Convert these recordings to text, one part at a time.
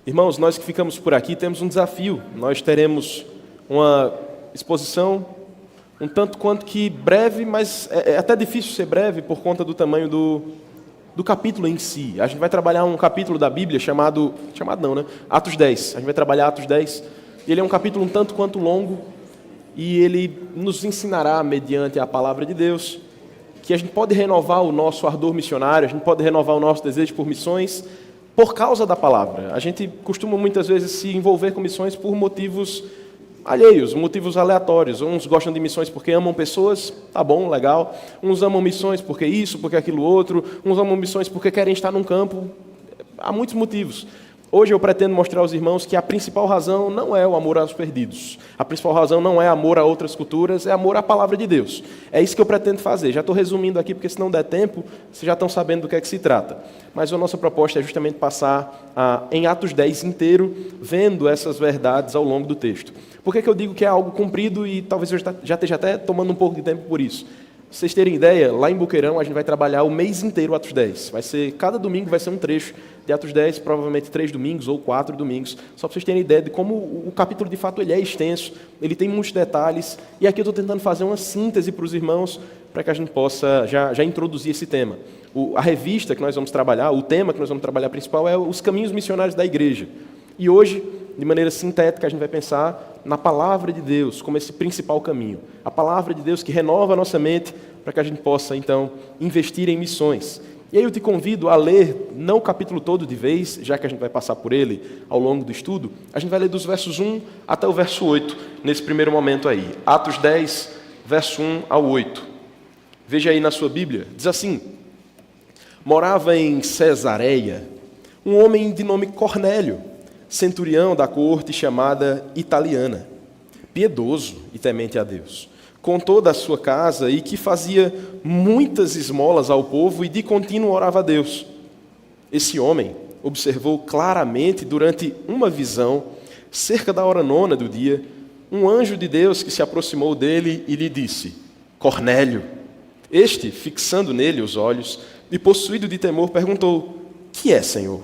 Irmãos, nós que ficamos por aqui temos um desafio. Nós teremos uma exposição um tanto quanto que breve, mas é até difícil ser breve por conta do tamanho do capítulo em si. A gente vai trabalhar um capítulo da Bíblia chamado não, né? Atos 10. A gente vai trabalhar Atos 10. Ele é um capítulo um tanto quanto longo e ele nos ensinará, mediante a palavra de Deus, que a gente pode renovar o nosso ardor missionário, a gente pode renovar o nosso desejo por missões por causa da palavra. A gente costuma muitas vezes se envolver com missões por motivos alheios, motivos aleatórios. Uns gostam de missões porque amam pessoas, tá bom, legal. Uns amam missões porque isso, porque aquilo outro. Uns amam missões porque querem estar num campo. Há muitos motivos. Hoje eu pretendo mostrar aos irmãos que a principal razão não é o amor aos perdidos. A principal razão não é amor a outras culturas, é amor à palavra de Deus. É isso que eu pretendo fazer. Já estou resumindo aqui, porque se não der tempo, vocês já estão sabendo do que é que se trata. Mas a nossa proposta é justamente passar em Atos 10 inteiro, vendo essas verdades ao longo do texto. Por que eu digo que é algo comprido e talvez eu já esteja até tomando um pouco de tempo por isso? Pra vocês terem ideia, lá em Boqueirão a gente vai trabalhar o mês inteiro Atos 10. Cada domingo vai ser um trecho de Atos 10, provavelmente 3 domingos ou 4 domingos, só para vocês terem ideia de como o capítulo de fato ele é extenso, ele tem muitos detalhes, e aqui eu estou tentando fazer uma síntese para os irmãos, para que a gente possa já introduzir esse tema. A revista que nós vamos trabalhar, o tema que nós vamos trabalhar principal é os caminhos missionários da igreja. E hoje, de maneira sintética, a gente vai pensar na palavra de Deus como esse principal caminho. A palavra de Deus que renova a nossa mente para que a gente possa, então, investir em missões. E aí eu te convido a ler, não o capítulo todo de vez, já que a gente vai passar por ele ao longo do estudo, a gente vai ler dos versos 1 até o verso 8, nesse primeiro momento aí. Atos 10, verso 1 ao 8. Veja aí na sua Bíblia, diz assim: morava em Cesareia um homem de nome Cornélio, centurião da corte chamada Italiana, piedoso e temente a Deus, com toda a sua casa, e que fazia muitas esmolas ao povo e de contínuo orava a Deus. Esse homem observou claramente durante uma visão, cerca da hora 9 do dia, um anjo de Deus que se aproximou dele e lhe disse: Cornélio. Este, fixando nele os olhos e possuído de temor, perguntou: que é, Senhor?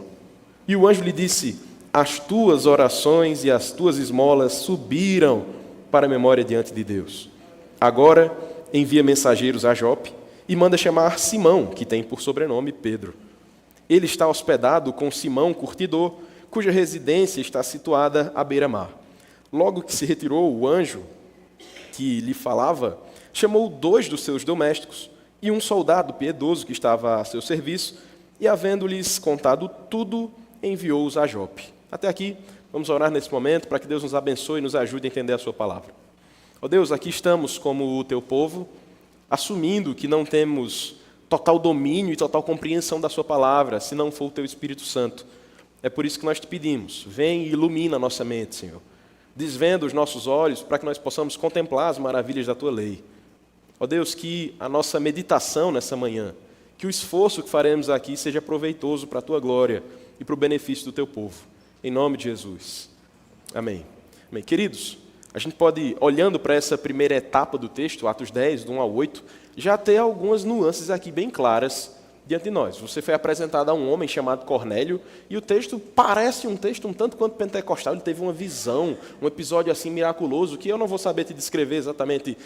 E o anjo lhe disse: as tuas orações e as tuas esmolas subiram para a memória diante de Deus. Agora envia mensageiros a Jope e manda chamar Simão, que tem por sobrenome Pedro. Ele está hospedado com Simão, curtidor, cuja residência está situada à beira-mar. Logo que se retirou, o anjo que lhe falava chamou 2 dos seus domésticos e um soldado piedoso que estava a seu serviço, e, havendo-lhes contado tudo, enviou-os a Jope. Até aqui, vamos orar nesse momento para que Deus nos abençoe e nos ajude a entender a sua palavra. Ó Deus, aqui estamos como o teu povo, assumindo que não temos total domínio e total compreensão da sua palavra, se não for o teu Espírito Santo. É por isso que nós te pedimos: vem e ilumina a nossa mente, Senhor. Desvenda os nossos olhos para que nós possamos contemplar as maravilhas da tua lei. Ó Deus, que a nossa meditação nessa manhã, que o esforço que faremos aqui seja proveitoso para a tua glória e para o benefício do teu povo. Em nome de Jesus. Amém. Amém. Queridos, a gente pode, olhando para essa primeira etapa do texto, Atos 10, do 1 ao 8, já ter algumas nuances aqui bem claras diante de nós. Você foi apresentado a um homem chamado Cornélio, e o texto parece um texto um tanto quanto pentecostal. Ele teve uma visão, um episódio assim miraculoso, que eu não vou saber te descrever exatamente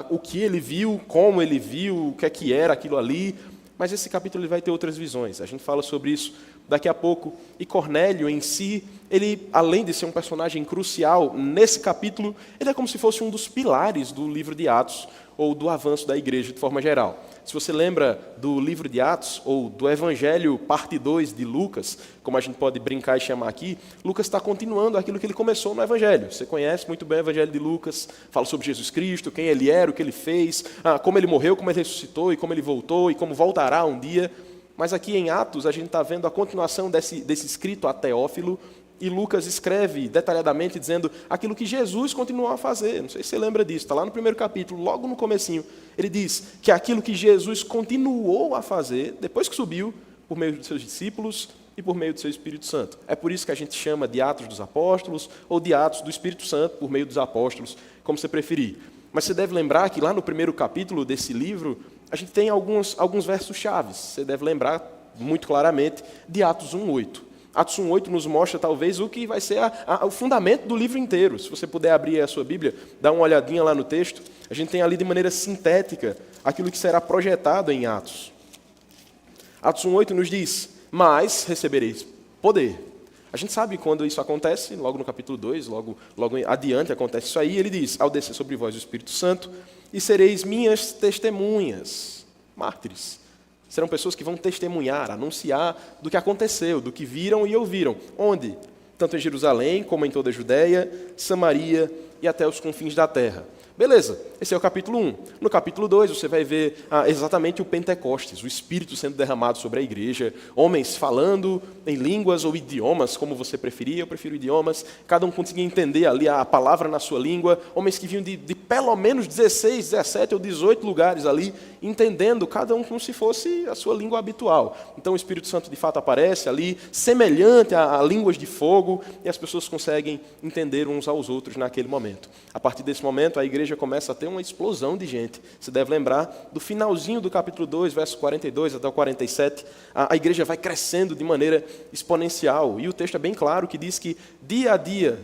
o que ele viu, como ele viu, o que é que era aquilo ali, mas esse capítulo ele vai ter outras visões. A gente fala sobre isso daqui a pouco. E Cornélio em si, ele, além de ser um personagem crucial nesse capítulo, ele é como se fosse um dos pilares do livro de Atos, ou do avanço da igreja de forma geral. Se você lembra do livro de Atos, ou do Evangelho parte 2 de Lucas, como a gente pode brincar e chamar aqui, Lucas está continuando aquilo que ele começou no Evangelho. Você conhece muito bem o Evangelho de Lucas, fala sobre Jesus Cristo, quem ele era, o que ele fez, como ele morreu, como ele ressuscitou, e como ele voltou, e como voltará um dia. Mas aqui em Atos, a gente está vendo a continuação desse escrito a Teófilo, e Lucas escreve detalhadamente dizendo aquilo que Jesus continuou a fazer. Não sei se você lembra disso, está lá no primeiro capítulo, logo no comecinho. Ele diz que aquilo que Jesus continuou a fazer, depois que subiu, por meio dos seus discípulos e por meio do seu Espírito Santo. É por isso que a gente chama de Atos dos Apóstolos, ou de Atos do Espírito Santo, por meio dos apóstolos, como você preferir. Mas você deve lembrar que lá no primeiro capítulo desse livro, a gente tem alguns versos chaves. Você deve lembrar muito claramente de Atos 1:8. Atos 1:8 nos mostra talvez o que vai ser o fundamento do livro inteiro. Se você puder abrir a sua Bíblia, dá uma olhadinha lá no texto, a gente tem ali de maneira sintética aquilo que será projetado em Atos. Atos 1:8 nos diz: mas recebereis poder. A gente sabe quando isso acontece, logo no capítulo 2, logo adiante acontece isso aí. Ele diz: ao descer sobre vós o Espírito Santo, e sereis minhas testemunhas, mártires. Serão pessoas que vão testemunhar, anunciar do que aconteceu, do que viram e ouviram. Onde? Tanto em Jerusalém, como em toda a Judéia, Samaria e até os confins da terra. Beleza, esse é o capítulo 1. No capítulo 2, você vai ver exatamente o Pentecostes, o Espírito sendo derramado sobre a igreja, homens falando em línguas ou idiomas, como você preferia, eu prefiro idiomas, cada um conseguia entender ali a palavra na sua língua, homens que vinham de pelo menos 16, 17 ou 18 lugares ali, entendendo cada um como se fosse a sua língua habitual. Então o Espírito Santo de fato aparece ali, semelhante a línguas de fogo, e as pessoas conseguem entender uns aos outros naquele momento. A partir desse momento, a igreja começa a ter uma explosão de gente. Você deve lembrar do finalzinho do capítulo 2, verso 42 até o 47, a igreja vai crescendo de maneira exponencial. E o texto é bem claro que diz que, dia a dia,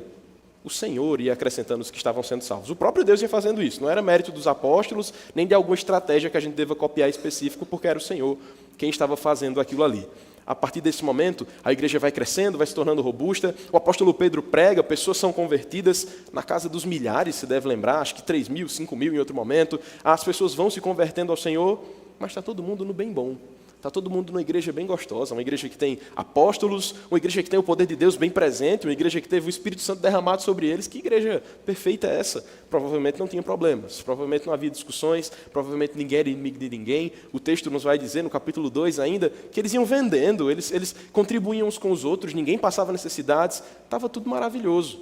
o Senhor ia acrescentando os que estavam sendo salvos. O próprio Deus ia fazendo isso. Não era mérito dos apóstolos, nem de alguma estratégia que a gente deva copiar específico, porque era o Senhor quem estava fazendo aquilo ali. A partir desse momento, a igreja vai crescendo, vai se tornando robusta. O apóstolo Pedro prega, pessoas são convertidas na casa dos milhares, se deve lembrar, acho que 3.000, 5.000 em outro momento. As pessoas vão se convertendo ao Senhor, mas está todo mundo no bem bom. Está todo mundo numa igreja bem gostosa, uma igreja que tem apóstolos, uma igreja que tem o poder de Deus bem presente, uma igreja que teve o Espírito Santo derramado sobre eles. Que igreja perfeita é essa? Provavelmente não tinha problemas, provavelmente não havia discussões, provavelmente ninguém era inimigo de ninguém. O texto nos vai dizer, no capítulo 2 ainda, que eles iam vendendo, eles contribuíam uns com os outros, ninguém passava necessidades, estava tudo maravilhoso.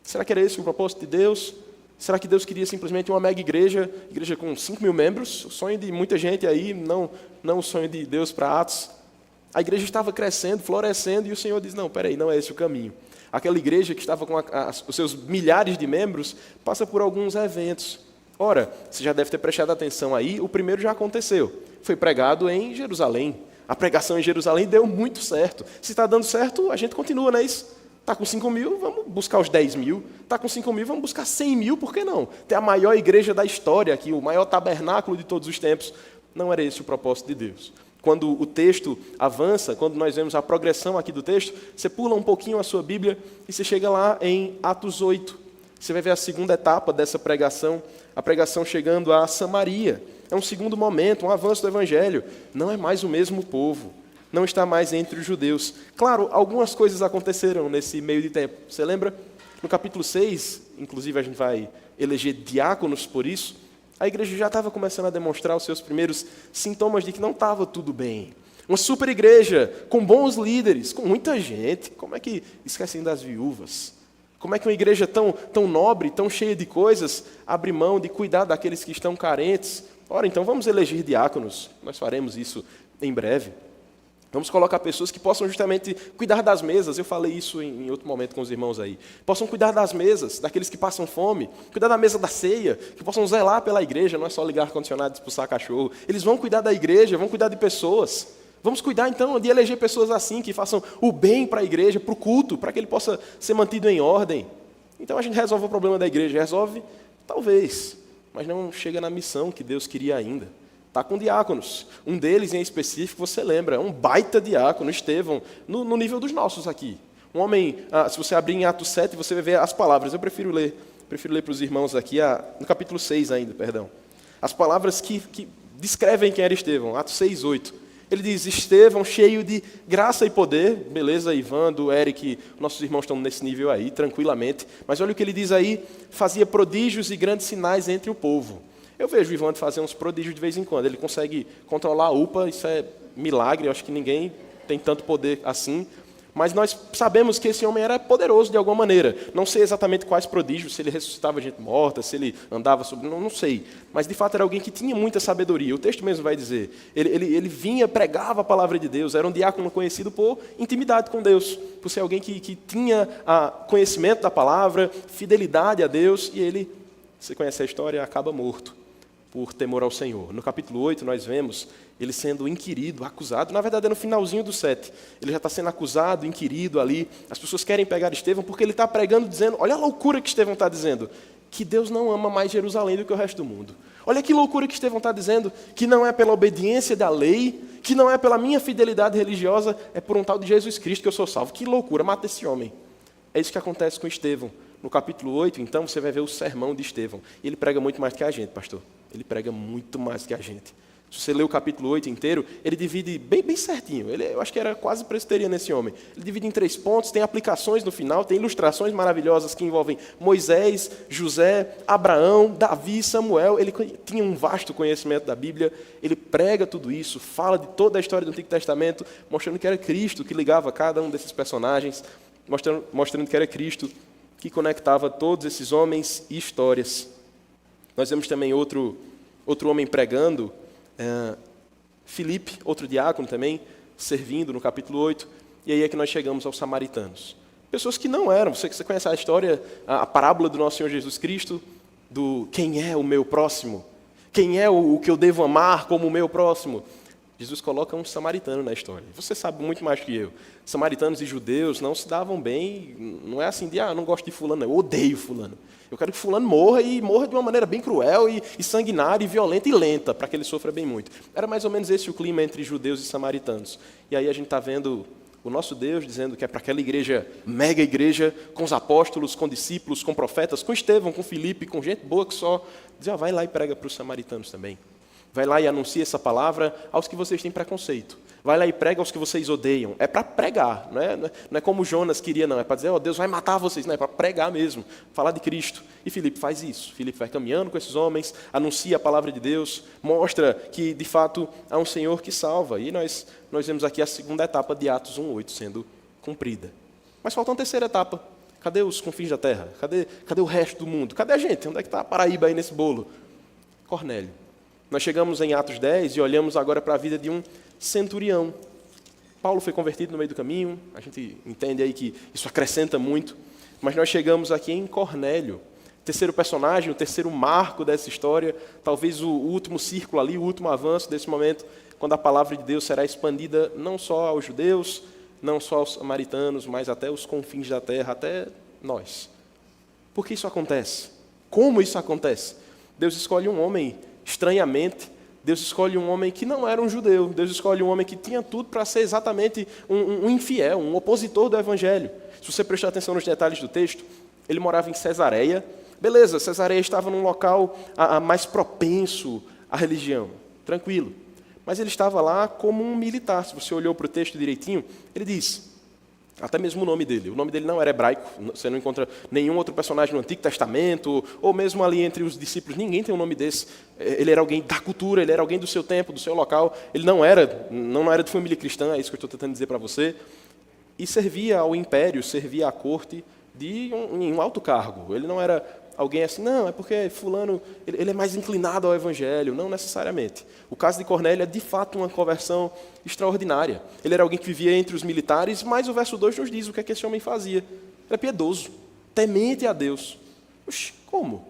Será que era esse o propósito de Deus? Será que Deus queria simplesmente uma mega igreja com 5.000 membros? O sonho de muita gente aí, não o sonho de Deus para Atos. A igreja estava crescendo, florescendo, e o Senhor diz: não, peraí, não é esse o caminho. Aquela igreja que estava com os seus milhares de membros, passa por alguns eventos. Ora, você já deve ter prestado atenção aí, o primeiro já aconteceu. Foi pregado em Jerusalém. A pregação em Jerusalém deu muito certo. Se está dando certo, a gente continua, não é isso? Está com 5.000, vamos buscar os 10.000. Está com 5.000, vamos buscar 100.000, por que não? Ter a maior igreja da história aqui, o maior tabernáculo de todos os tempos. Não era esse o propósito de Deus. Quando o texto avança, quando nós vemos a progressão aqui do texto, você pula um pouquinho a sua Bíblia e você chega lá em Atos 8. Você vai ver a segunda etapa dessa pregação, a pregação chegando a Samaria. É um segundo momento, um avanço do Evangelho. Não é mais o mesmo povo. Não está mais entre os judeus. Claro, algumas coisas aconteceram nesse meio de tempo. Você lembra? No capítulo 6, inclusive a gente vai eleger diáconos por isso, a igreja já estava começando a demonstrar os seus primeiros sintomas de que não estava tudo bem. Uma super igreja, com bons líderes, com muita gente. Como é que esquecem das viúvas? Como é que uma igreja tão nobre, tão cheia de coisas, abre mão de cuidar daqueles que estão carentes? Ora, então vamos eleger diáconos. Nós faremos isso em breve. Vamos colocar pessoas que possam justamente cuidar das mesas. Eu falei isso em outro momento com os irmãos aí. Possam cuidar das mesas, daqueles que passam fome. Cuidar da mesa da ceia. Que possam zelar pela igreja, não é só ligar ar-condicionado e expulsar cachorro. Eles vão cuidar da igreja, vão cuidar de pessoas. Vamos cuidar então de eleger pessoas assim, que façam o bem para a igreja, para o culto, para que ele possa ser mantido em ordem. Então a gente resolve o problema da igreja. Resolve? Talvez. Mas não chega na missão que Deus queria ainda. Está com diáconos. Um deles, em específico, você lembra, é um baita diácono, Estevão, no nível dos nossos aqui. Um homem, se você abrir em Atos 7, você vai ver as palavras. Eu prefiro ler para os irmãos aqui, no capítulo 6 ainda, perdão. As palavras que descrevem quem era Estevão, Atos 6, 8. Ele diz: Estevão, cheio de graça e poder. Beleza, Ivan, do Eric, nossos irmãos estão nesse nível aí, tranquilamente. Mas olha o que ele diz aí: fazia prodígios e grandes sinais entre o povo. Eu vejo o Ivan fazer uns prodígios de vez em quando. Ele consegue controlar a UPA, isso é milagre, eu acho que ninguém tem tanto poder assim. Mas nós sabemos que esse homem era poderoso de alguma maneira. Não sei exatamente quais prodígios, se ele ressuscitava gente morta, se ele andava sobre... Não sei. Mas, de fato, era alguém que tinha muita sabedoria. O texto mesmo vai dizer. Ele vinha, pregava a palavra de Deus. Era um diácono conhecido por intimidade com Deus. Por ser alguém que tinha conhecimento da palavra, fidelidade a Deus. E ele, você conhece a história, acaba morto. por temor ao Senhor. No capítulo 8, nós vemos ele sendo inquirido, acusado. Na verdade, é no finalzinho do 7. Ele já está sendo acusado, inquirido ali. As pessoas querem pegar Estevão porque ele está pregando, dizendo, olha a loucura que Estevão está dizendo, que Deus não ama mais Jerusalém do que o resto do mundo. Olha que loucura que Estevão está dizendo, que não é pela obediência da lei, que não é pela minha fidelidade religiosa, é por um tal de Jesus Cristo que eu sou salvo. Que loucura, mata esse homem. É isso que acontece com Estevão. No capítulo 8, então, você vai ver o sermão de Estevão. E ele prega muito mais que a gente, pastor. Ele prega muito mais que a gente. Se você ler o capítulo 8 inteiro, ele divide bem certinho. Eu acho que era quase presbiteriano esse homem. Ele divide em 3 pontos, tem aplicações no final, tem ilustrações maravilhosas que envolvem Moisés, José, Abraão, Davi, Samuel. Ele tinha um vasto conhecimento da Bíblia. Ele prega tudo isso, fala de toda a história do Antigo Testamento, mostrando que era Cristo que ligava cada um desses personagens, mostrando que era Cristo que conectava todos esses homens e histórias. Nós vemos também outro homem pregando, Filipe, outro diácono também, servindo no capítulo 8, e aí é que nós chegamos aos samaritanos. Pessoas que não eram, você conhece a história, a parábola do nosso Senhor Jesus Cristo, do quem é o meu próximo? Quem é o que eu devo amar como o meu próximo? Jesus coloca um samaritano na história. Você sabe muito mais que eu. Samaritanos e judeus não se davam bem, não é assim de, não gosto de fulano, não, eu odeio fulano. Eu quero que fulano morra e morra de uma maneira bem cruel e sanguinária e violenta e lenta, para que ele sofra bem muito. Era mais ou menos esse o clima entre judeus e samaritanos. E aí a gente está vendo o nosso Deus dizendo que é para aquela igreja, mega igreja, com os apóstolos, com discípulos, com profetas, com Estevão, com Filipe, com gente boa que só diz, vai lá e prega para os samaritanos também. Vai lá e anuncia essa palavra aos que vocês têm preconceito. Vai lá e prega aos que vocês odeiam. É para pregar, não é como Jonas queria, não. É para dizer, Deus vai matar vocês. Não, é para pregar mesmo, falar de Cristo. E Filipe faz isso. Filipe vai caminhando com esses homens, anuncia a palavra de Deus, mostra que, de fato, há um Senhor que salva. E nós vemos aqui a segunda etapa de Atos 1:8 sendo cumprida. Mas falta uma terceira etapa. Cadê os confins da terra? Cadê o resto do mundo? Cadê a gente? Onde é que está a Paraíba aí nesse bolo? Cornélio. Nós chegamos em Atos 10 e olhamos agora para a vida de um centurião. Paulo foi convertido no meio do caminho, a gente entende aí que isso acrescenta muito, mas nós chegamos aqui em Cornélio, terceiro personagem, o terceiro marco dessa história, talvez o último círculo ali, o último avanço desse momento, quando a palavra de Deus será expandida não só aos judeus, não só aos samaritanos, mas até os confins da terra, até nós. Por que isso acontece? Como isso acontece? Deus escolhe um homem estranhamente, Deus escolhe um homem que não era um judeu, Deus escolhe um homem que tinha tudo para ser exatamente um infiel, um opositor do Evangelho. Se você prestar atenção nos detalhes do texto, ele morava em Cesareia. Beleza, Cesareia estava num local mais propenso à religião, tranquilo. Mas ele estava lá como um militar. Se você olhou para o texto direitinho, ele diz, até mesmo o nome dele não era hebraico, você não encontra nenhum outro personagem no Antigo Testamento, ou mesmo ali entre os discípulos, ninguém tem um nome desse. Ele era alguém da cultura, ele era alguém do seu tempo, do seu local, ele não era de família cristã, é isso que eu estou tentando dizer para você, e servia ao império, servia à corte em um alto cargo. Ele não era alguém assim, não, é porque fulano, ele é mais inclinado ao Evangelho. Não necessariamente. O caso de Cornélio é, de fato, uma conversão extraordinária. Ele era alguém que vivia entre os militares, mas o verso 2 nos diz o que é que esse homem fazia. Ele é piedoso, temente a Deus. Oxi, como?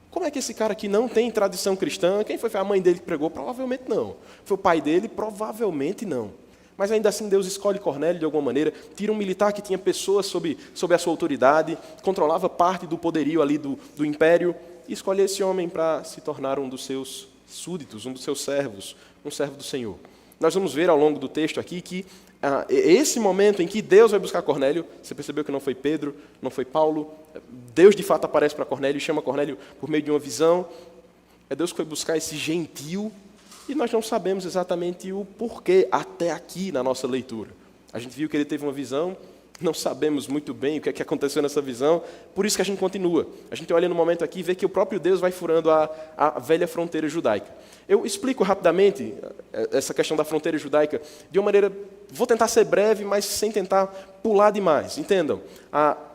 Como é que esse cara que não tem tradição cristã, quem foi a mãe dele que pregou? Provavelmente não. Foi o pai dele? Provavelmente não. Mas ainda assim Deus escolhe Cornélio de alguma maneira, tira um militar que tinha pessoas sob a sua autoridade, controlava parte do poderio ali do império, e escolhe esse homem para se tornar um dos seus súditos, um dos seus servos, um servo do Senhor. Nós vamos ver ao longo do texto aqui que esse momento em que Deus vai buscar Cornélio, você percebeu que não foi Pedro, não foi Paulo, Deus de fato aparece para Cornélio, chama Cornélio por meio de uma visão, é Deus que foi buscar esse gentil. E nós não sabemos exatamente o porquê até aqui na nossa leitura. A gente viu que ele teve uma visão, não sabemos muito bem o que é que aconteceu nessa visão, por isso que a gente continua. A gente olha no momento aqui e vê que o próprio Deus vai furando a velha fronteira judaica. Eu explico rapidamente essa questão da fronteira judaica de uma maneira, vou tentar ser breve, mas sem tentar pular demais. Entendam?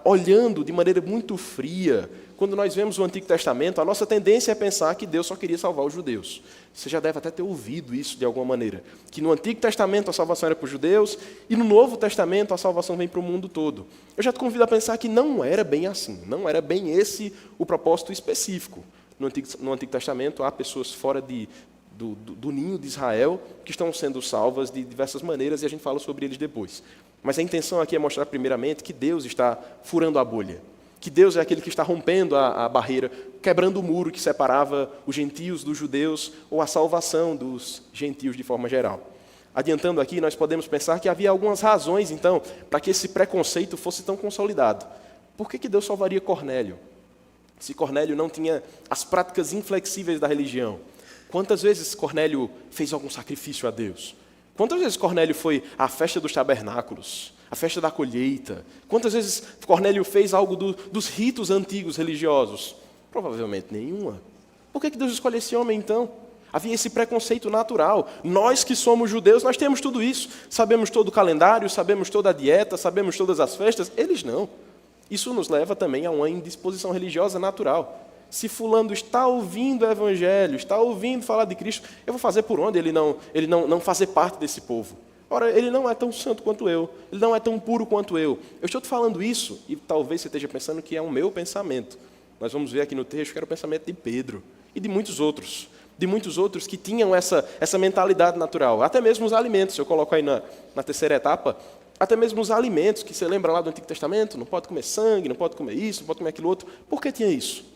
Olhando de maneira muito fria, quando nós vemos o Antigo Testamento, a nossa tendência é pensar que Deus só queria salvar os judeus. Você já deve até ter ouvido isso de alguma maneira. Que no Antigo Testamento a salvação era para os judeus e no Novo Testamento a salvação vem para o mundo todo. Eu já te convido a pensar que não era bem assim. Não era bem esse o propósito específico. no Antigo Testamento há pessoas fora do ninho de Israel que estão sendo salvas de diversas maneiras, e a gente fala sobre eles depois. Mas a intenção aqui é mostrar primeiramente que Deus está furando a bolha, que Deus é aquele que está rompendo a barreira, quebrando o muro que separava os gentios dos judeus, ou a salvação dos gentios de forma geral. Adiantando aqui, nós podemos pensar que havia algumas razões, então, para que esse preconceito fosse tão consolidado. Por que Deus salvaria Cornélio? Se Cornélio não tinha as práticas inflexíveis da religião. Quantas vezes Cornélio fez algum sacrifício a Deus? Quantas vezes Cornélio foi à festa dos tabernáculos, à festa da colheita? Quantas vezes Cornélio fez algo dos ritos antigos religiosos? Provavelmente nenhuma. Por que Deus escolheu esse homem, então? Havia esse preconceito natural. Nós que somos judeus, nós temos tudo isso. Sabemos todo o calendário, sabemos toda a dieta, sabemos todas as festas. Eles não. Isso nos leva também a uma indisposição religiosa natural. Se fulano está ouvindo o Evangelho, está ouvindo falar de Cristo, eu vou fazer por onde ele não fazer parte desse povo? Ora, ele não é tão santo quanto eu, ele não é tão puro quanto eu. Eu estou te falando isso, e talvez você esteja pensando que é o meu pensamento. Nós vamos ver aqui no texto que era o pensamento de Pedro e de muitos outros que tinham essa mentalidade natural. Até mesmo os alimentos, eu coloco aí na terceira etapa, até mesmo os alimentos, que você lembra lá do Antigo Testamento, não pode comer sangue, não pode comer isso, não pode comer aquilo outro. Por que tinha isso?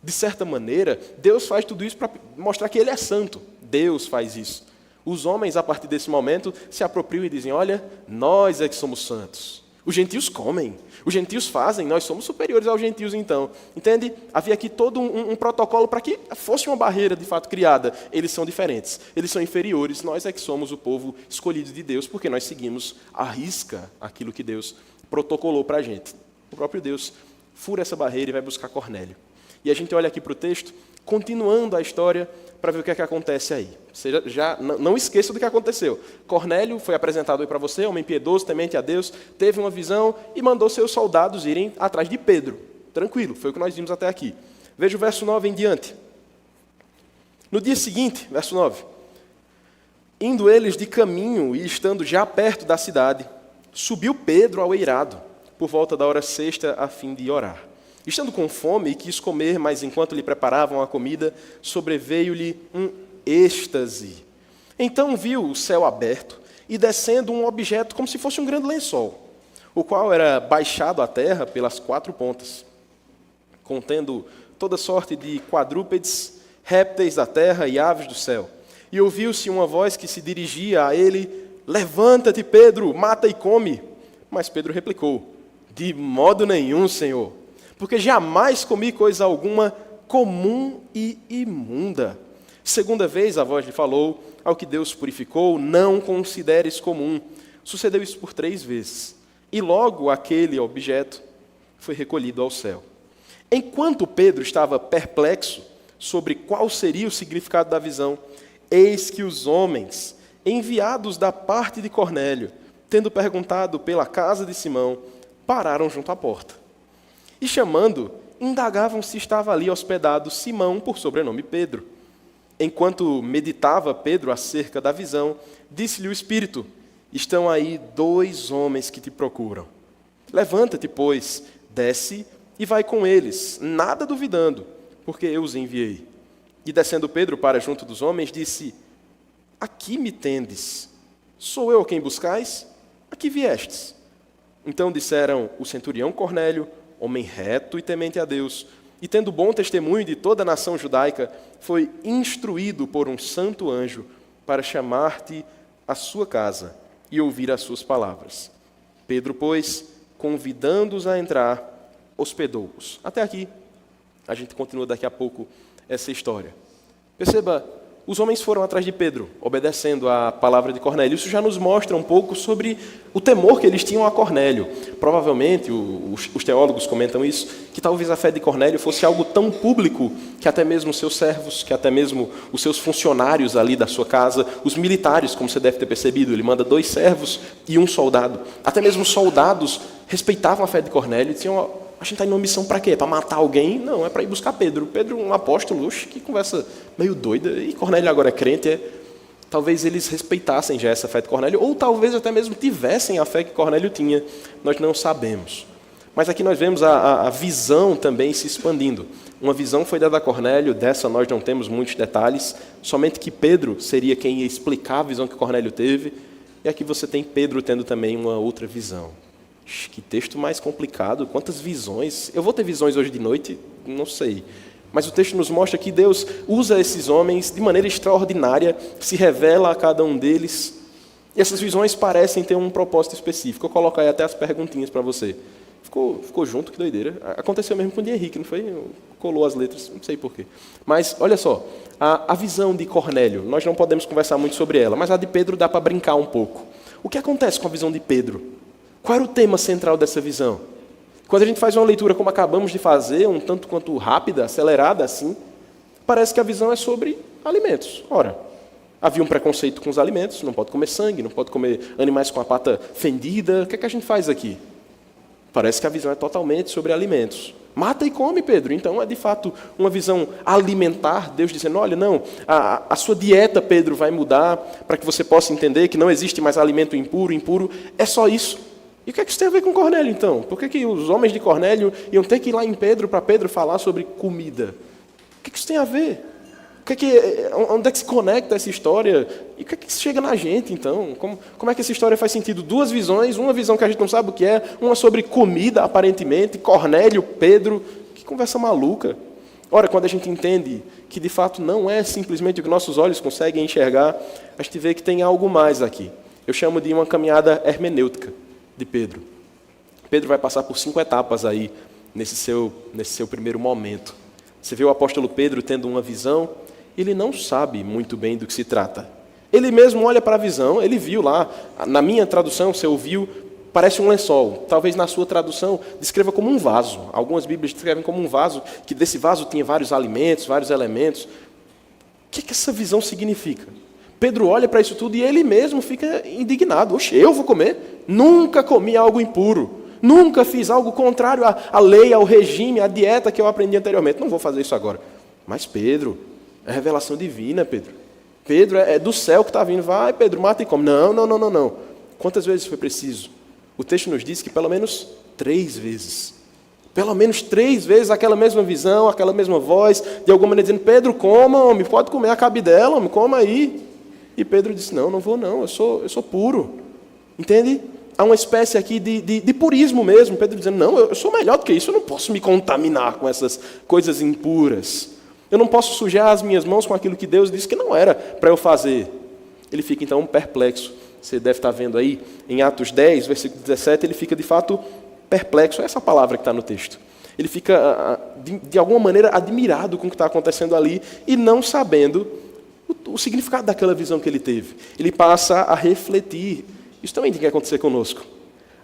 De certa maneira, Deus faz tudo isso para mostrar que Ele é santo. Deus faz isso. Os homens, a partir desse momento, se apropriam e dizem, olha, nós é que somos santos. Os gentios comem, os gentios fazem, nós somos superiores aos gentios então. Entende? Havia aqui todo um protocolo para que fosse uma barreira de fato criada. Eles são diferentes, eles são inferiores, nós é que somos o povo escolhido de Deus, porque nós seguimos à risca aquilo que Deus protocolou para a gente. O próprio Deus fura essa barreira e vai buscar Cornélio. E a gente olha aqui para o texto, continuando a história, para ver o que é que acontece aí. Você já não esqueça do que aconteceu. Cornélio foi apresentado aí para você, homem piedoso, temente a Deus, teve uma visão e mandou seus soldados irem atrás de Pedro. Tranquilo, foi o que nós vimos até aqui. Veja o verso 9 em diante. No dia seguinte, verso 9, indo eles de caminho e estando já perto da cidade, subiu Pedro ao eirado, por volta da hora sexta, a fim de orar. Estando com fome e quis comer, mas enquanto lhe preparavam a comida, sobreveio-lhe um êxtase. Então viu o céu aberto e descendo um objeto como se fosse um grande lençol, o qual era baixado à terra pelas quatro pontas, contendo toda sorte de quadrúpedes, répteis da terra e aves do céu. E ouviu-se uma voz que se dirigia a ele, levanta-te, Pedro, mata e come. Mas Pedro replicou, de modo nenhum, Senhor, porque jamais comi coisa alguma comum e imunda. Segunda vez a voz lhe falou, ao que Deus purificou, não consideres comum. Sucedeu isso por 3 vezes. E logo aquele objeto foi recolhido ao céu. Enquanto Pedro estava perplexo sobre qual seria o significado da visão, eis que os homens, enviados da parte de Cornélio, tendo perguntado pela casa de Simão, pararam junto à porta. E chamando, indagavam se estava ali hospedado Simão, por sobrenome Pedro. Enquanto meditava Pedro acerca da visão, disse-lhe o Espírito, estão aí 2 homens que te procuram. Levanta-te, pois, desce e vai com eles, nada duvidando, porque eu os enviei. E descendo Pedro para junto dos homens, disse, aqui me tendes, sou eu quem buscais? Aqui viestes. Então disseram o centurião Cornélio, homem reto e temente a Deus, e tendo bom testemunho de toda a nação judaica, foi instruído por um santo anjo para chamar-te à sua casa e ouvir as suas palavras. Pedro, pois, convidando-os a entrar, hospedou-os. Até aqui, a gente continua daqui a pouco essa história. Perceba, os homens foram atrás de Pedro, obedecendo à palavra de Cornélio. Isso já nos mostra um pouco sobre o temor que eles tinham a Cornélio. Provavelmente, os teólogos comentam isso, que talvez a fé de Cornélio fosse algo tão público que até mesmo os seus servos, que até mesmo os seus funcionários ali da sua casa, os militares, como você deve ter percebido, ele manda 2 servos e 1 soldado. Até mesmo os soldados respeitavam a fé de Cornélio e diziam, a gente está indo numa missão para quê? Para matar alguém? Não, é para ir buscar Pedro. Pedro, um apóstolo, que conversa meio doida. E Cornélio agora é crente. Talvez eles respeitassem já essa fé de Cornélio, ou talvez até mesmo tivessem a fé que Cornélio tinha. Nós não sabemos. Mas aqui nós vemos a visão também se expandindo. Uma visão foi dada a Cornélio, dessa nós não temos muitos detalhes, somente que Pedro seria quem ia explicar a visão que Cornélio teve, e aqui você tem Pedro tendo também uma outra visão. Que texto mais complicado, quantas visões. Eu vou ter visões hoje de noite? Não sei. Mas o texto nos mostra que Deus usa esses homens de maneira extraordinária, se revela a cada um deles, e essas visões parecem ter um propósito específico. Eu coloco aí até as perguntinhas para você. Ficou junto, que doideira. Aconteceu mesmo com o de Henrique, não foi? Colou as letras, não sei porquê. Mas, olha só, a visão de Cornélio, nós não podemos conversar muito sobre ela, mas a de Pedro dá para brincar um pouco. O que acontece com a visão de Pedro? Qual era o tema central dessa visão? Quando a gente faz uma leitura como acabamos de fazer, um tanto quanto rápida, acelerada assim, parece que a visão é sobre alimentos. Ora, havia um preconceito com os alimentos, não pode comer sangue, não pode comer animais com a pata fendida. O que é que a gente faz aqui? Parece que a visão é totalmente sobre alimentos. Mata e come, Pedro. Então é de fato uma visão alimentar, Deus dizendo, olha, não, a sua dieta, Pedro, vai mudar para que você possa entender que não existe mais alimento impuro, é só isso. E o que é que isso tem a ver com Cornélio, então? Por que os homens de Cornélio iam ter que ir lá em Pedro para Pedro falar sobre comida? O que é que isso tem a ver? Onde é que se conecta essa história? E o que é que isso chega na gente, então? Como é que essa história faz sentido? Duas visões, uma visão que a gente não sabe o que é, uma sobre comida, aparentemente, Cornélio, Pedro, que conversa maluca. Ora, quando a gente entende que de fato não é simplesmente o que nossos olhos conseguem enxergar, a gente vê que tem algo mais aqui. Eu chamo de uma caminhada hermenêutica de Pedro. Pedro vai passar por 5 etapas aí, nesse seu primeiro momento. Você vê o apóstolo Pedro tendo uma visão, ele não sabe muito bem do que se trata. Ele mesmo olha para a visão, ele viu lá, na minha tradução, você ouviu, parece um lençol. Talvez na sua tradução descreva como um vaso. Algumas Bíblias descrevem como um vaso, que desse vaso tinha vários alimentos, vários elementos. O que essa visão significa? Pedro olha para isso tudo e ele mesmo fica indignado. Oxe, eu vou comer? Nunca comi algo impuro. Nunca fiz algo contrário à lei, ao regime, à dieta que eu aprendi anteriormente. Não vou fazer isso agora. Mas Pedro, é revelação divina, Pedro. Pedro, é do céu que está vindo. Vai, Pedro, mata e come. Não. Quantas vezes foi preciso? O texto nos diz que pelo menos 3 vezes. Pelo menos 3 vezes aquela mesma visão, aquela mesma voz, de alguma maneira dizendo, Pedro, coma, homem, pode comer a cabe dela, homem, coma aí. E Pedro disse, não vou não, eu sou puro. Entende? Há uma espécie aqui de purismo mesmo. Pedro dizendo, não, eu sou melhor do que isso, eu não posso me contaminar com essas coisas impuras. Eu não posso sujar as minhas mãos com aquilo que Deus disse que não era para eu fazer. Ele fica então perplexo. Você deve estar vendo aí, em Atos 10, versículo 17, ele fica de fato perplexo. É essa palavra que está no texto. Ele fica, de alguma maneira, admirado com o que está acontecendo ali e não sabendo o significado daquela visão que ele teve. Ele passa a refletir. Isso também tem que acontecer conosco.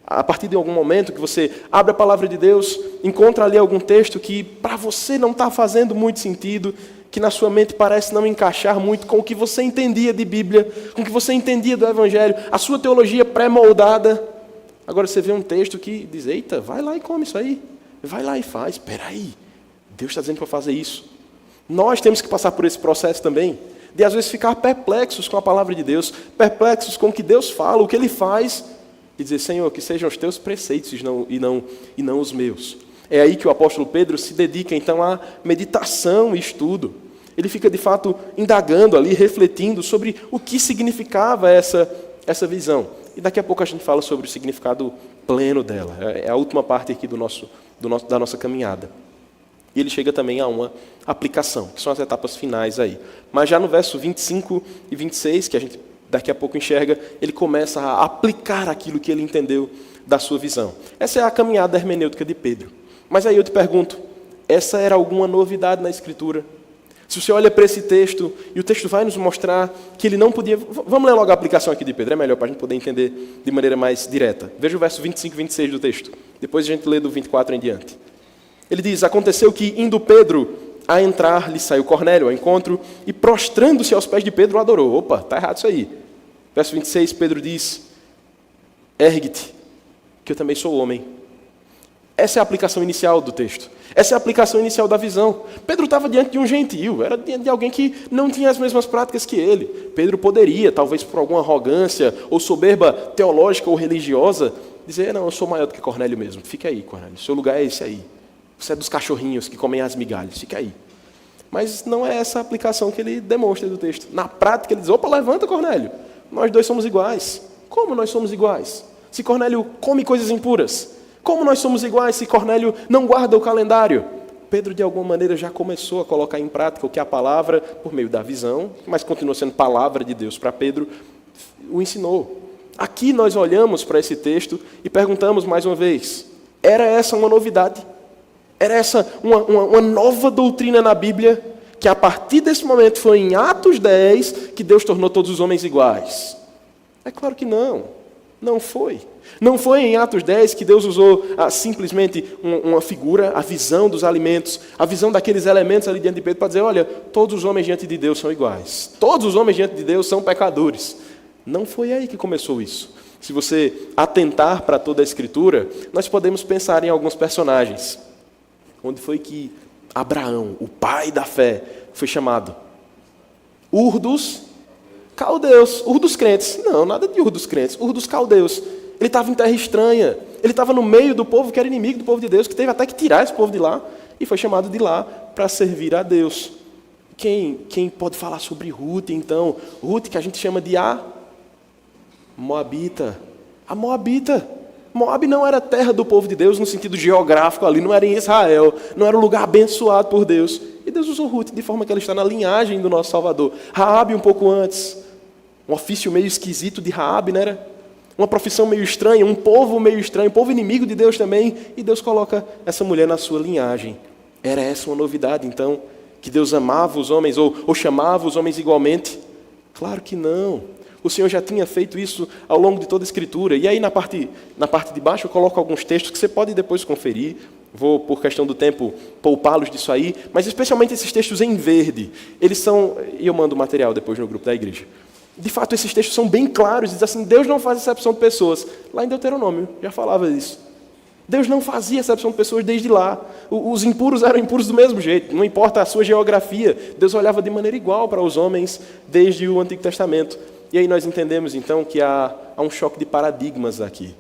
A partir de algum momento que você abre a palavra de Deus, encontra ali algum texto que para você não está fazendo muito sentido, que na sua mente parece não encaixar muito com o que você entendia de Bíblia, com o que você entendia do Evangelho, a sua teologia pré-moldada. Agora você vê um texto que diz, eita, vai lá e come isso aí. Vai lá e faz. Espera aí, Deus está dizendo para fazer isso. Nós temos que passar por esse processo também, de às vezes ficar perplexos com a palavra de Deus, perplexos com o que Deus fala, o que Ele faz, e dizer, Senhor, que sejam os teus preceitos e não os meus. É aí que o apóstolo Pedro se dedica então à meditação e estudo. Ele fica de fato indagando ali, refletindo sobre o que significava essa visão. E daqui a pouco a gente fala sobre o significado pleno dela. É a última parte aqui da nossa caminhada. E ele chega também a uma aplicação, que são as etapas finais aí. Mas já no verso 25 e 26, que a gente daqui a pouco enxerga, ele começa a aplicar aquilo que ele entendeu da sua visão. Essa é a caminhada hermenêutica de Pedro. Mas aí eu te pergunto, essa era alguma novidade na Escritura? Se você olha para esse texto, e o texto vai nos mostrar que ele não podia... Vamos ler logo a aplicação aqui de Pedro, é melhor para a gente poder entender de maneira mais direta. Veja o verso 25 e 26 do texto. Depois a gente lê do 24 em diante. Ele diz, aconteceu que, indo Pedro a entrar, lhe saiu Cornélio ao encontro, e prostrando-se aos pés de Pedro, o adorou. Opa, está errado isso aí. Verso 26, Pedro diz, ergue-te, que eu também sou homem. Essa é a aplicação inicial do texto. Essa é a aplicação inicial da visão. Pedro estava diante de um gentio, era diante de alguém que não tinha as mesmas práticas que ele. Pedro poderia, talvez por alguma arrogância ou soberba teológica ou religiosa, dizer, não, eu sou maior do que Cornélio mesmo. Fica aí, Cornélio, seu lugar é esse aí. Você é dos cachorrinhos que comem as migalhas, fica aí. Mas não é essa a aplicação que ele demonstra do texto. Na prática, ele diz, opa, levanta, Cornélio. Nós dois somos iguais. Como nós somos iguais? Se Cornélio come coisas impuras. Como nós somos iguais se Cornélio não guarda o calendário? Pedro, de alguma maneira, já começou a colocar em prática o que a palavra, por meio da visão, mas continua sendo palavra de Deus para Pedro, o ensinou. Aqui nós olhamos para esse texto e perguntamos mais uma vez, era essa uma novidade? Era essa uma nova doutrina na Bíblia, que a partir desse momento foi em Atos 10 que Deus tornou todos os homens iguais? É claro que não. Não foi. Não foi em Atos 10 que Deus usou simplesmente uma figura, a visão dos alimentos, a visão daqueles elementos ali diante de Pedro, para dizer, olha, todos os homens diante de Deus são iguais. Todos os homens diante de Deus são pecadores. Não foi aí que começou isso. Se você atentar para toda a Escritura, nós podemos pensar em alguns personagens. Onde foi que Abraão, o pai da fé, foi chamado? Ur dos caldeus. Ur dos crentes. Não, nada de Ur dos crentes. Ur dos caldeus. Ele estava em terra estranha. Ele estava no meio do povo que era inimigo do povo de Deus, que teve até que tirar esse povo de lá. E foi chamado de lá para servir a Deus. Quem pode falar sobre Ruth, então? Ruth, que a gente chama de a Moabita. A Moabita. Moab não era terra do povo de Deus no sentido geográfico ali, não era em Israel, não era um lugar abençoado por Deus. E Deus usou Ruth de forma que ela está na linhagem do nosso Salvador. Raabe um pouco antes, um ofício meio esquisito de Raabe, não era? Uma profissão meio estranha, um povo meio estranho, um povo inimigo de Deus também, e Deus coloca essa mulher na sua linhagem. Era essa uma novidade, então, que Deus amava os homens ou chamava os homens igualmente? Claro que não. O Senhor já tinha feito isso ao longo de toda a Escritura. E aí na parte de baixo eu coloco alguns textos que você pode depois conferir. Vou, por questão do tempo, poupá-los disso aí. Mas especialmente esses textos em verde. Eles são... E eu mando o material depois no grupo da igreja. De fato, esses textos são bem claros. Diz assim, Deus não faz exceção de pessoas. Lá em Deuteronômio já falava disso. Deus não fazia exceção de pessoas desde lá. Os impuros eram impuros do mesmo jeito. Não importa a sua geografia. Deus olhava de maneira igual para os homens desde o Antigo Testamento. E aí nós entendemos, então, que há um choque de paradigmas aqui.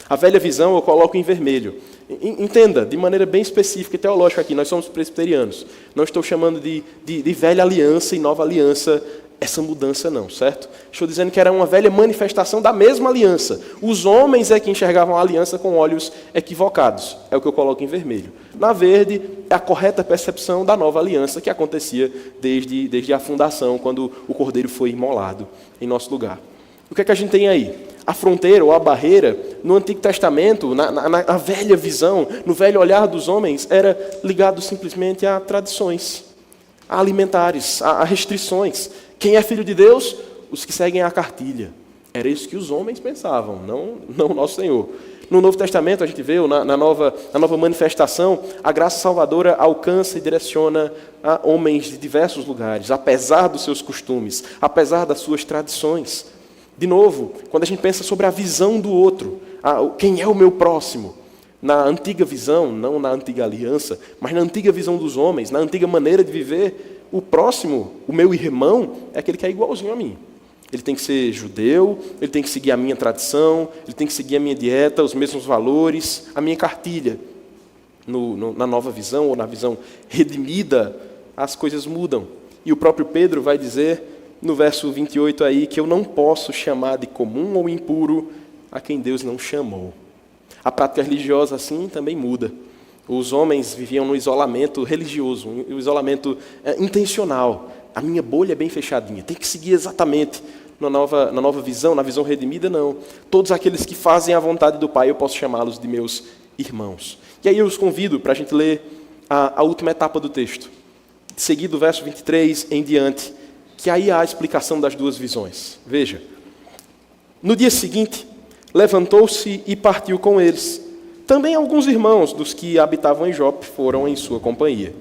A velha visão eu coloco em vermelho. Entenda, de maneira bem específica e teológica aqui, nós somos presbiterianos. Não estou chamando de velha aliança e nova aliança essa mudança não, certo? Estou dizendo que era uma velha manifestação da mesma aliança. Os homens é que enxergavam a aliança com olhos equivocados. É o que eu coloco em vermelho. Na verde, é a correta percepção da nova aliança que acontecia desde a fundação, quando o Cordeiro foi imolado em nosso lugar. O que é que a gente tem aí? A fronteira ou a barreira, no Antigo Testamento, na velha visão, no velho olhar dos homens, era ligado simplesmente a tradições, a alimentares, a restrições. Quem é filho de Deus? Os que seguem a cartilha. Era isso que os homens pensavam, não o nosso Senhor. No Novo Testamento, a gente vê, na nova manifestação, a graça salvadora alcança e direciona a homens de diversos lugares, apesar dos seus costumes, apesar das suas tradições. De novo, quando a gente pensa sobre a visão do outro, quem é o meu próximo? Na antiga visão, não na antiga aliança, mas na antiga visão dos homens, na antiga maneira de viver, o próximo, o meu irmão, é aquele que é igualzinho a mim. Ele tem que ser judeu, ele tem que seguir a minha tradição, ele tem que seguir a minha dieta, os mesmos valores, a minha cartilha. Na nova visão, ou na visão redimida, as coisas mudam. E o próprio Pedro vai dizer, no verso 28 aí, que eu não posso chamar de comum ou impuro a quem Deus não chamou. A prática religiosa, assim, também muda. Os homens viviam no isolamento religioso, um isolamento intencional. A minha bolha é bem fechadinha, tem que seguir exatamente. Na nova visão, na visão redimida, não. Todos aqueles que fazem a vontade do Pai, eu posso chamá-los de meus irmãos. E aí eu os convido para a gente ler a última etapa do texto. Seguir do verso 23 em diante, que aí há a explicação das duas visões. Veja, no dia seguinte, levantou-se e partiu com eles. Também alguns irmãos dos que habitavam em Jope foram em sua companhia.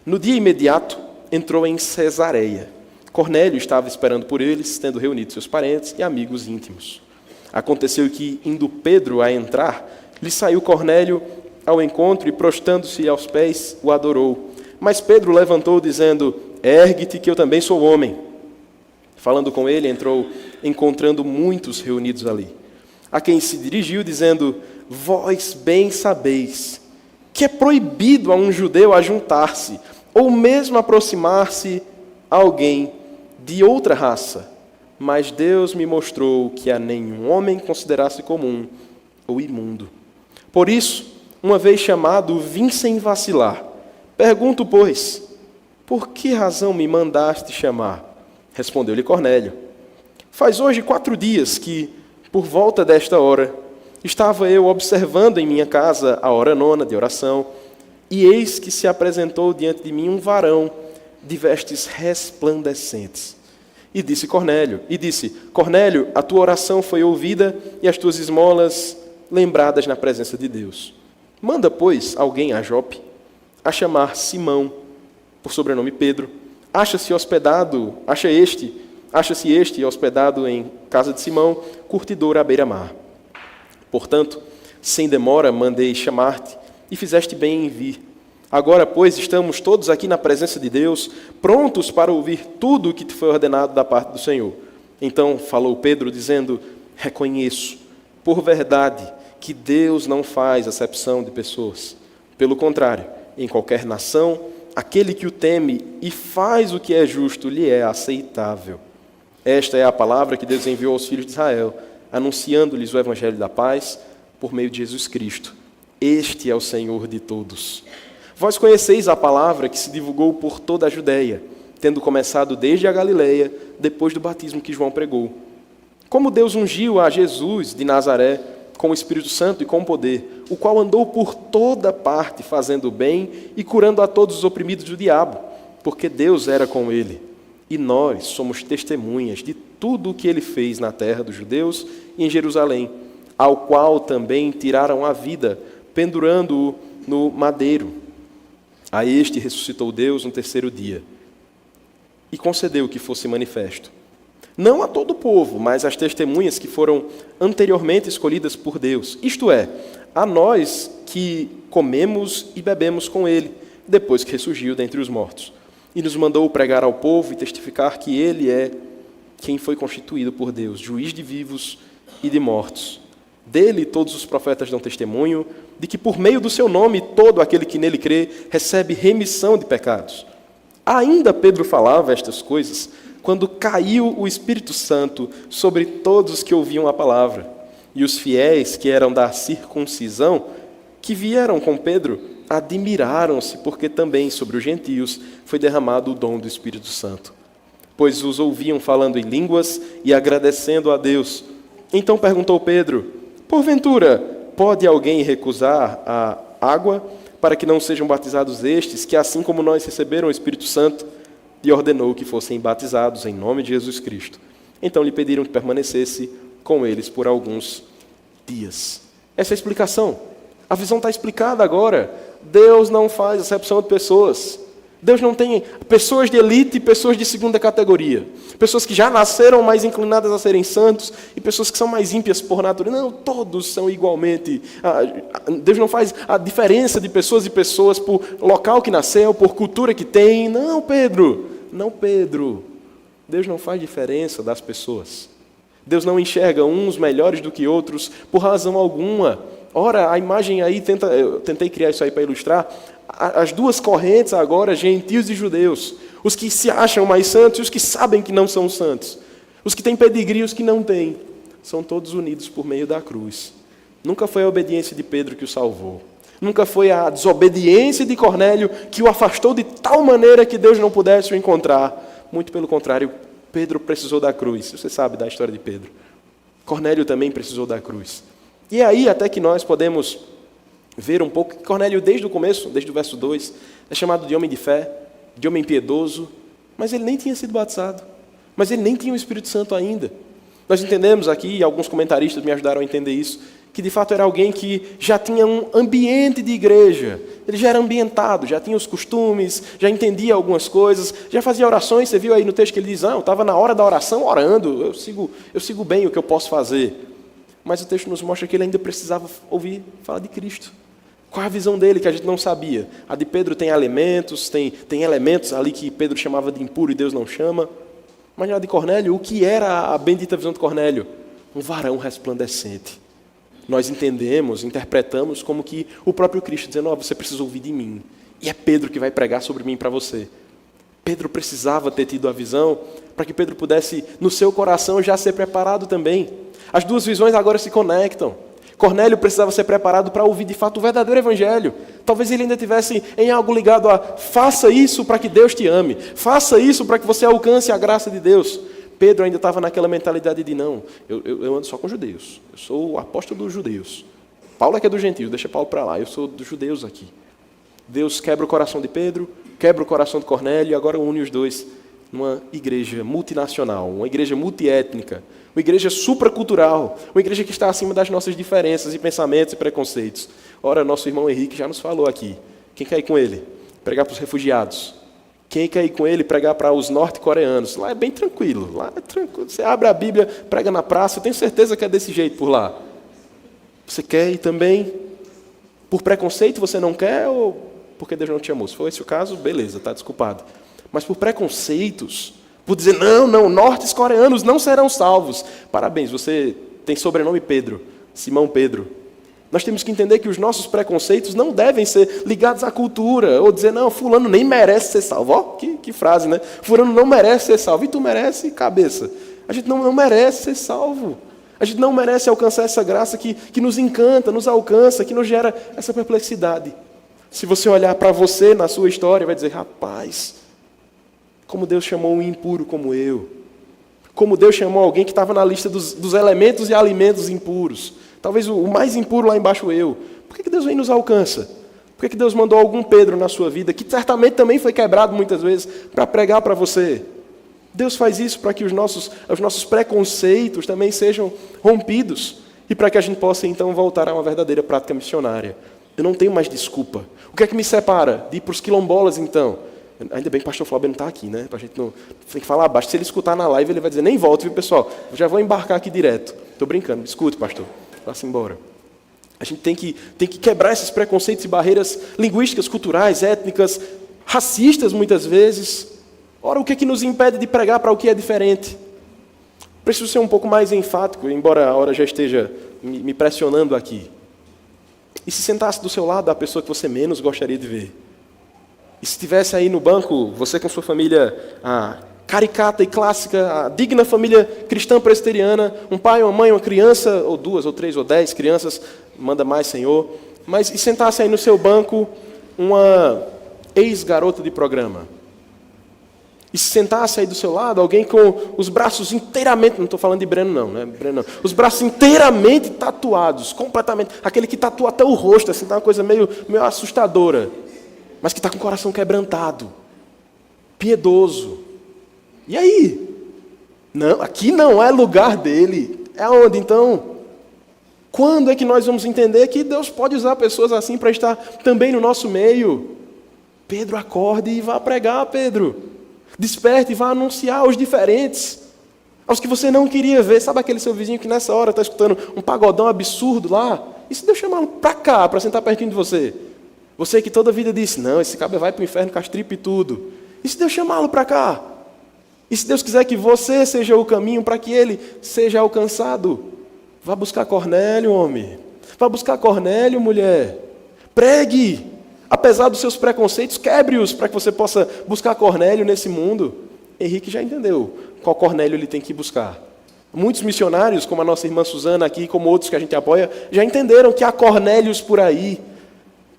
No dia imediato, entrou em Cesareia. Cornélio estava esperando por eles, tendo reunido seus parentes e amigos íntimos. Aconteceu que, indo Pedro a entrar, lhe saiu Cornélio ao encontro e, prostrando-se aos pés, o adorou. Mas Pedro levantou, dizendo, ergue-te, que eu também sou homem. Falando com ele, entrou, encontrando muitos reunidos ali. a quem se dirigiu, dizendo: vós bem sabeis que é proibido a um judeu ajuntar-se, ou mesmo aproximar-se a alguém de outra raça. Mas Deus me mostrou que a nenhum homem considerasse comum ou imundo. Por isso, uma vez chamado, vim sem vacilar. Pergunto, pois, por que razão me mandaste chamar? Respondeu-lhe Cornélio: faz hoje 4 dias que, por volta desta hora, estava eu observando em minha casa a hora 9 de oração, e eis que se apresentou diante de mim um varão de vestes resplandecentes. E disse: Cornélio, a tua oração foi ouvida e as tuas esmolas lembradas na presença de Deus. Manda, pois, alguém a Jope, a chamar Simão, por sobrenome Pedro. Acha-se este hospedado em casa de Simão, curtidor à beira-mar. Portanto, sem demora mandei chamar-te, e fizeste bem em vir. Agora, pois, estamos todos aqui na presença de Deus, prontos para ouvir tudo o que te foi ordenado da parte do Senhor. Então falou Pedro, dizendo: reconheço, por verdade, que Deus não faz acepção de pessoas. Pelo contrário, em qualquer nação, aquele que o teme e faz o que é justo lhe é aceitável. Esta é a palavra que Deus enviou aos filhos de Israel, anunciando-lhes o evangelho da paz por meio de Jesus Cristo. Este é o Senhor de todos. Vós conheceis a palavra que se divulgou por toda a Judeia, tendo começado desde a Galileia, depois do batismo que João pregou. Como Deus ungiu a Jesus de Nazaré com o Espírito Santo e com poder, o qual andou por toda parte fazendo o bem e curando a todos os oprimidos do diabo, porque Deus era com ele. E nós somos testemunhas de tudo o que ele fez na terra dos judeus e em Jerusalém, ao qual também tiraram a vida, pendurando-o no madeiro. A este ressuscitou Deus no 3º dia e concedeu que fosse manifesto, não a todo o povo, mas às testemunhas que foram anteriormente escolhidas por Deus, isto é, a nós que comemos e bebemos com ele, depois que ressurgiu dentre os mortos. E nos mandou pregar ao povo e testificar que ele é quem foi constituído por Deus, juiz de vivos e de mortos. Dele todos os profetas dão testemunho de que por meio do seu nome todo aquele que nele crê recebe remissão de pecados. Ainda Pedro falava estas coisas quando caiu o Espírito Santo sobre todos os que ouviam a palavra. E os fiéis que eram da circuncisão, que vieram com Pedro, admiraram-se, porque também sobre os gentios foi derramado o dom do Espírito Santo. Pois os ouviam falando em línguas e agradecendo a Deus. Então perguntou Pedro: porventura, pode alguém recusar a água para que não sejam batizados estes, que assim como nós receberam o Espírito Santo? E ordenou que fossem batizados em nome de Jesus Cristo. Então lhe pediram que permanecesse com eles por alguns dias. Essa é a explicação. A visão está explicada agora. Deus não faz acepção de pessoas. Deus não tem pessoas de elite e pessoas de segunda categoria. Pessoas que já nasceram mais inclinadas a serem santos e pessoas que são mais ímpias por natureza. Não, todos são igualmente. Deus não faz a diferença de pessoas e pessoas por local que nasceu, por cultura que tem. Não, Pedro. Não, Pedro. Deus não faz diferença das pessoas. Deus não enxerga uns melhores do que outros por razão alguma. Ora, a imagem aí, eu tentei criar isso aí para ilustrar, as duas correntes agora, gentios e judeus, os que se acham mais santos e os que sabem que não são santos, os que têm pedigree e os que não têm, são todos unidos por meio da cruz. Nunca foi a obediência de Pedro que o salvou, nunca foi a desobediência de Cornélio que o afastou de tal maneira que Deus não pudesse o encontrar. Muito pelo contrário, Pedro precisou da cruz. Você sabe da história de Pedro. Cornélio também precisou da cruz. E é aí até que nós podemos ver um pouco que Cornélio, desde o começo, desde o verso 2, é chamado de homem de fé, de homem piedoso, mas ele nem tinha sido batizado, mas ele nem tinha o Espírito Santo ainda. Nós entendemos aqui, e alguns comentaristas me ajudaram a entender isso, que de fato era alguém que já tinha um ambiente de igreja, ele já era ambientado, já tinha os costumes, já entendia algumas coisas, já fazia orações. Você viu aí no texto que ele diz: eu estava na hora da oração orando, eu sigo bem o que eu posso fazer. Mas o texto nos mostra que ele ainda precisava ouvir falar de Cristo. Qual a visão dele que a gente não sabia? A de Pedro tem elementos, tem elementos ali que Pedro chamava de impuro e Deus não chama. Mas a de Cornélio, o que era a bendita visão de Cornélio? Um varão resplandecente. nós entendemos, interpretamos como que o próprio Cristo dizendo, você precisa ouvir de mim. E é Pedro que vai pregar sobre mim para você. Pedro precisava ter tido a visão para que Pedro pudesse, no seu coração, já ser preparado também. As duas visões agora se conectam. Cornélio precisava ser preparado para ouvir de fato o verdadeiro evangelho. Talvez ele ainda tivesse em algo ligado a faça isso para que Deus te ame. Faça isso para que você alcance a graça de Deus. Pedro ainda estava naquela mentalidade de não, eu ando só com judeus. Eu sou o apóstolo dos judeus. Paulo é que é dos gentios, deixa Paulo para lá. Eu sou dos judeus aqui. Deus quebra o coração de Pedro, quebra o coração de Cornélio e agora une os dois numa igreja multinacional, uma igreja multiétnica, uma igreja supracultural, uma igreja que está acima das nossas diferenças e pensamentos e preconceitos. Ora, nosso irmão Henrique já nos falou aqui. Quem quer ir com ele? Pregar para os refugiados. Quem quer ir com ele pregar para os norte-coreanos? Lá é bem tranquilo. Lá é tranquilo. Você abre a Bíblia, prega na praça, eu tenho certeza que é desse jeito por lá. Você quer ir também? Por preconceito você não quer ou porque Deus não te amou? Se for esse o caso, beleza, está desculpado. Mas por preconceitos, por dizer, não, norte-coreanos não serão salvos. Parabéns, você tem sobrenome Pedro, Simão Pedro. Nós temos que entender que os nossos preconceitos não devem ser ligados à cultura, ou dizer, não, fulano nem merece ser salvo. Ó, que frase, né? Fulano não merece ser salvo, e tu merece, cabeça. A gente não merece ser salvo. A gente não merece alcançar essa graça que nos encanta, nos alcança, que nos gera essa perplexidade. Se você olhar para você na sua história, vai dizer, rapaz, como Deus chamou um impuro como eu. Como Deus chamou alguém que estava na lista dos elementos e alimentos impuros. Talvez o mais impuro lá embaixo eu. Por que Deus vem e nos alcança? Por que Deus mandou algum Pedro na sua vida, que certamente também foi quebrado muitas vezes, para pregar para você? Deus faz isso para que os nossos preconceitos também sejam rompidos e para que a gente possa então voltar a uma verdadeira prática missionária. Eu não tenho mais desculpa. O que é que me separa de ir para os quilombolas então? Ainda bem que o pastor Flávio não está aqui, né? Para a gente não tem que falar abaixo. Se ele escutar na live, ele vai dizer, nem volto, viu, pessoal? Eu já vou embarcar aqui direto. Estou brincando, escute, pastor. Vá-se embora. A gente tem que quebrar esses preconceitos e barreiras linguísticas, culturais, étnicas, racistas muitas vezes. Ora, o que é que nos impede de pregar para o que é diferente? Preciso ser um pouco mais enfático, embora a hora já esteja me pressionando aqui. E se sentasse do seu lado a pessoa que você menos gostaria de ver? E se estivesse aí no banco, você com sua família caricata e clássica, a digna família cristã presbiteriana, um pai, uma mãe, uma criança, ou 2, ou 3, ou 10 crianças, manda mais, Senhor. Mas e sentasse aí no seu banco uma ex-garota de programa? E se sentasse aí do seu lado alguém com os braços inteiramente, não estou falando de Breno não, né? Breno não. Os braços inteiramente tatuados, completamente, aquele que tatua até o rosto, assim, tá uma coisa meio assustadora, mas que está com o coração quebrantado, piedoso. E aí? Não, aqui não é lugar dele. É onde então? Quando é que nós vamos entender que Deus pode usar pessoas assim para estar também no nosso meio? Pedro, acorde e vá pregar, Pedro. Desperte e vá anunciar aos diferentes, aos que você não queria ver. Sabe aquele seu vizinho que nessa hora está escutando um pagodão absurdo lá? E se Deus chamá-lo para cá, para sentar pertinho de você? Você que toda a vida disse, não, esse cabra vai para o inferno com as tripas e tudo. E se Deus chamá-lo para cá? E se Deus quiser que você seja o caminho para que ele seja alcançado? Vá buscar Cornélio, homem. Vá buscar Cornélio, mulher. Pregue. Apesar dos seus preconceitos, quebre-os para que você possa buscar Cornélio nesse mundo. Henrique já entendeu qual Cornélio ele tem que buscar. Muitos missionários, como a nossa irmã Suzana aqui, como outros que a gente apoia, já entenderam que há Cornélios por aí.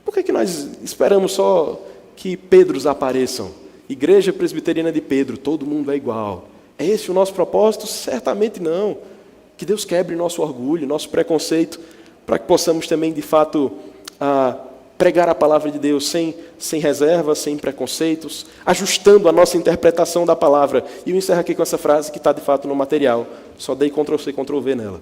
Por que nós esperamos só que Pedros apareçam? Igreja Presbiteriana de Pedro, todo mundo é igual. É esse o nosso propósito? Certamente não. Que Deus quebre nosso orgulho, nosso preconceito, para que possamos também, de fato, pregar a palavra de Deus sem reservas, sem preconceitos, ajustando a nossa interpretação da palavra. E eu encerro aqui com essa frase que está, de fato, no material. Só dei Ctrl+C, Ctrl+V nela.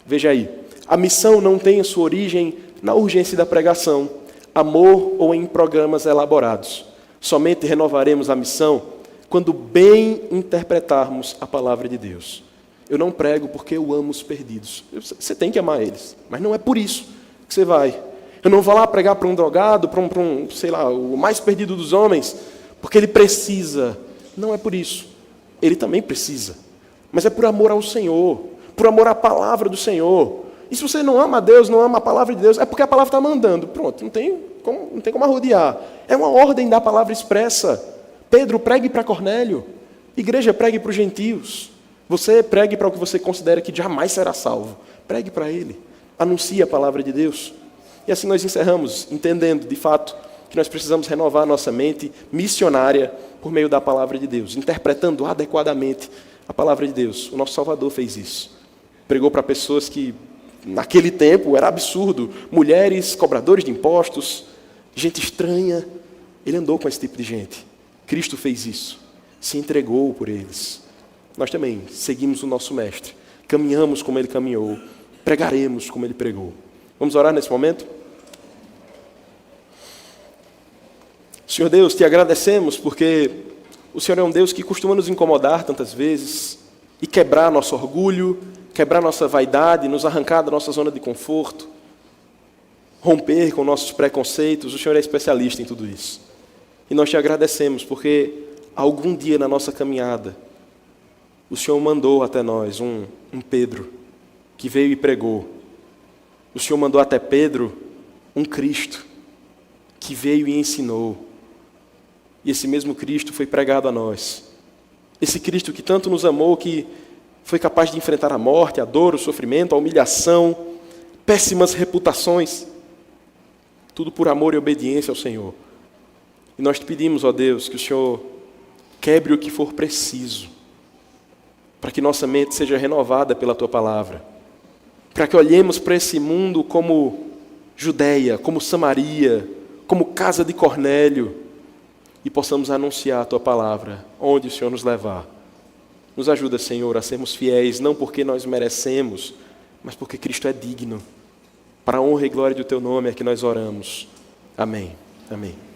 Veja aí. A missão não tem a sua origem na urgência da pregação, amor ou em programas elaborados. Somente renovaremos a missão quando bem interpretarmos a palavra de Deus. Eu não prego porque eu amo os perdidos. Você tem que amar eles, mas não é por isso que você vai. Eu não vou lá pregar para um drogado, para um, sei lá, o mais perdido dos homens, porque ele precisa. Não é por isso. Ele também precisa. Mas é por amor ao Senhor, por amor à palavra do Senhor. E se você não ama a Deus, não ama a palavra de Deus, é porque a palavra está mandando. Pronto, não tem como arrodear. É uma ordem da palavra expressa. Pedro, pregue para Cornélio. Igreja, pregue para os gentios. Você pregue para o que você considera que jamais será salvo. Pregue para ele. Anuncie a palavra de Deus. E assim nós encerramos, entendendo, de fato, que nós precisamos renovar a nossa mente missionária por meio da palavra de Deus, interpretando adequadamente a palavra de Deus. O nosso Salvador fez isso. Pregou para pessoas que, naquele tempo, era absurdo. Mulheres, cobradores de impostos, gente estranha. Ele andou com esse tipo de gente. Cristo fez isso. Se entregou por eles. Nós também seguimos o nosso Mestre. Caminhamos como Ele caminhou. Pregaremos como Ele pregou. Vamos orar nesse momento? Senhor Deus, te agradecemos porque o Senhor é um Deus que costuma nos incomodar tantas vezes e quebrar nosso orgulho, quebrar nossa vaidade, nos arrancar da nossa zona de conforto, romper com nossos preconceitos. O Senhor é especialista em tudo isso. E nós te agradecemos porque algum dia na nossa caminhada o Senhor mandou até nós um Pedro que veio e pregou. O Senhor mandou até Pedro um Cristo que veio e ensinou. E esse mesmo Cristo foi pregado a nós. Esse Cristo que tanto nos amou, que foi capaz de enfrentar a morte, a dor, o sofrimento, a humilhação, péssimas reputações, tudo por amor e obediência ao Senhor. E nós te pedimos, ó Deus, que o Senhor quebre o que for preciso, para que nossa mente seja renovada pela Tua palavra, para que olhemos para esse mundo como Judeia, como Samaria, como casa de Cornélio, e possamos anunciar a Tua palavra, onde o Senhor nos levar. Nos ajuda, Senhor, a sermos fiéis, não porque nós merecemos, mas porque Cristo é digno. Para a honra e glória do Teu nome é que nós oramos. Amém. Amém.